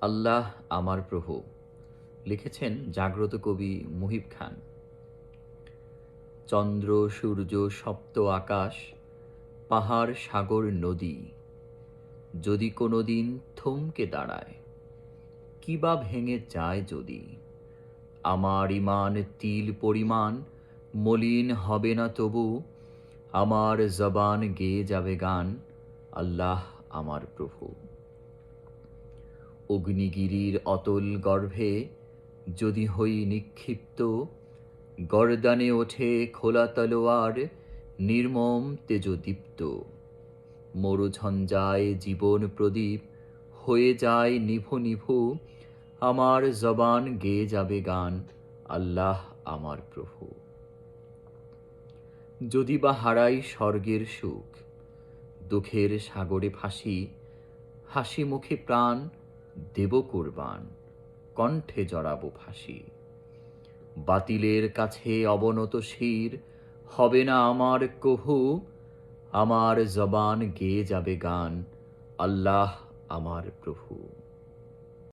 আল্লাহ আমার প্রভু। লিখেছেন জাগ্রত কবি মুহিব খান। চন্দ্র সূর্য সপ্ত আকাশ, পাহাড় সাগর নদী যদি কোনো দিন থমকে দাঁড়ায়, কি বা ভেঙে যায় যদি, আমার ইমান তিল পরিমাণ মলিন হবে না তবু, আমার জবান গেয়ে যাবে গান, আল্লাহ আমার প্রভু। অগ্নিগিরির অতল গর্ভে যদি হই নিক্ষিপ্ত, গর্দানে ওঠে খোলা তলোয়ার, নির্মম তেজদীপ্ত। মরুঝঞ্ঝায় জীবন প্রদীপ হয়ে যায় নিভু নিভু, আমার জবান গেয়ে যাবে গান, আল্লাহ আমার প্রভু। যদি বা হারাই স্বর্গের সুখ, দুঃখের সাগরে ভাসি, হাসি মুখে প্রাণ দেব কুরবান, কণ্ঠে জড়াবো ফাঁসি। বাতিলের কাছে অবনত শির হবে না আমার কহু, আমার জবান গেয়ে যাবে গান, আল্লাহ আমার প্রভু।